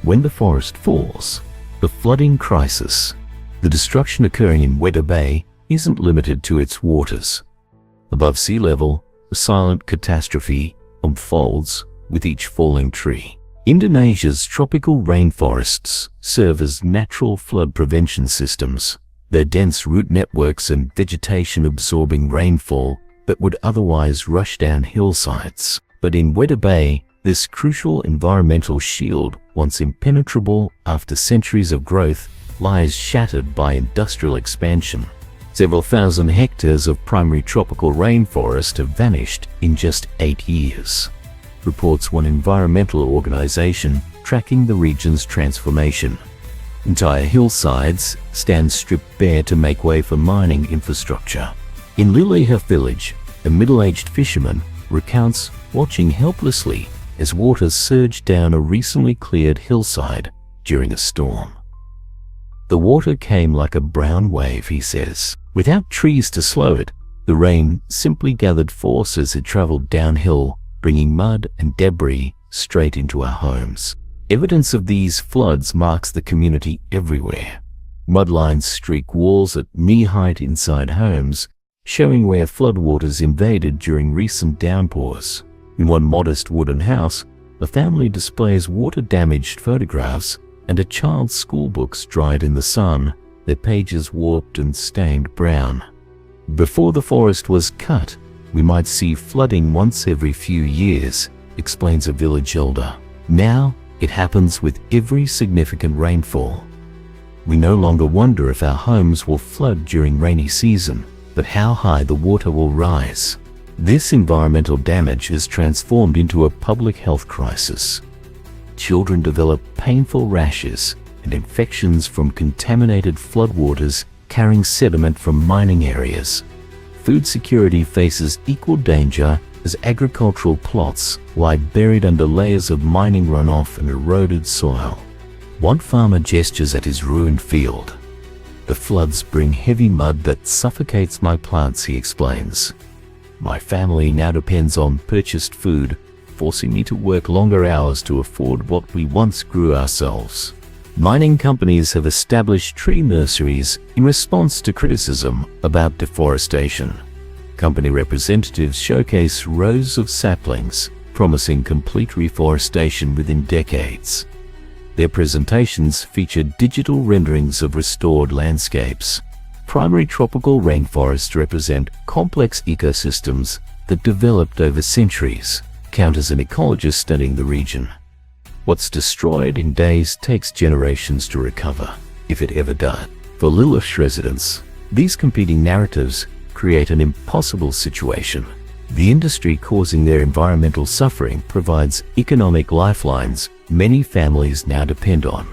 When the forest falls, the flooding crisis, the destruction occurring in Wedda Bay isn't limited to its waters. Above sea level, the silent catastrophe unfolds with each falling tree. Indonesia's tropical rainforests serve as natural flood prevention systems. Their dense root networks and vegetation absorbing rainfall that would otherwise rush down hillsides. But in Wedda Bay, this crucial environmental shield, once impenetrable after centuries of growth, lies shattered by industrial expansion. Several thousand hectares of primary tropical rainforest have vanished in just 8 years, reports one environmental organization tracking the region's transformation. Entire hillsides stand stripped bare to make way for mining infrastructure. In Liliba village, a middle-aged fisherman recounts watching helplessly as waters surged down a recently cleared hillside during a storm. The water came like a brown wave, he says. Without trees to slow it, the rain simply gathered force as it traveled downhill, bringing mud and debris straight into our homes. Evidence of these floods marks the community everywhere. Mudlines streak walls at knee-height inside homes, showing where floodwaters invaded during recent downpours. In one modest wooden house, a family displays water-damaged photographs and a child's schoolbooks dried in the sun, their pages warped and stained brown. Before the forest was cut, we might see flooding once every few years, explains a village elder. Now, it happens with every significant rainfall. We no longer wonder if our homes will flood during rainy season, but how high the water will rise. This environmental damage is transformed into a public health crisis. Children develop painful rashes and infections from contaminated floodwaters carrying sediment from mining areas. Food security faces equal danger as agricultural plots lie buried under layers of mining runoff and eroded soil. One farmer gestures at his ruined field. "The floods bring heavy mud that suffocates my plants," he explains. "My family now depends on purchased food, forcing me to work longer hours to afford what we once grew ourselves." Mining companies have established tree nurseries in response to criticism about deforestation. Company representatives showcase rows of saplings, promising complete reforestation within decades. Their presentations feature digital renderings of restored landscapes. Primary tropical rainforests represent complex ecosystems that developed over centuries, count as an ecologist studying the region. What's destroyed in days takes generations to recover, if it ever does. For Liliba residents, these competing narratives create an impossible situation. The industry causing their environmental suffering provides economic lifelines many families now depend on.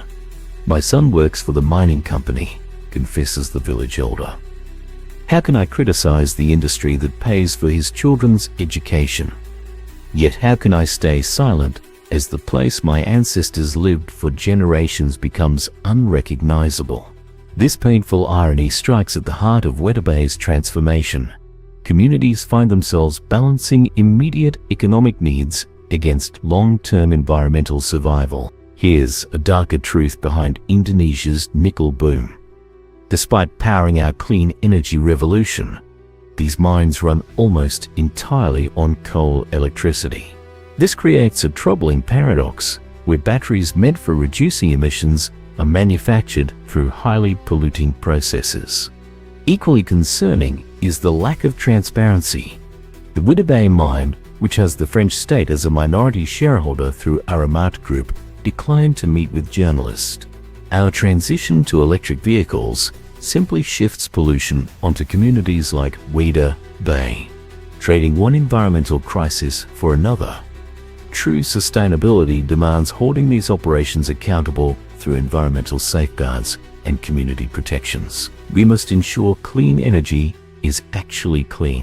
"My son works for the mining company," confesses the village elder. "How can I criticize the industry that pays for his children's education? Yet how can I stay silent as the place my ancestors lived for generations becomes unrecognizable?" This painful irony strikes at the heart of Wedda Bay's transformation. Communities find themselves balancing immediate economic needs against long-term environmental survival. Here's a darker truth behind Indonesia's nickel boom. Despite powering our clean energy revolution, these mines run almost entirely on coal electricity. This creates a troubling paradox where batteries meant for reducing emissions are manufactured through highly polluting processes. Equally concerning is the lack of transparency. The Wedda Bay mine, which has the French state as a minority shareholder through Aramat Group, declined to meet with journalists. Our transition to electric vehicles simply shifts pollution onto communities like Wedda Bay, trading one environmental crisis for another. True sustainability demands holding these operations accountable through environmental safeguards and community protections. We must ensure clean energy is actually clean.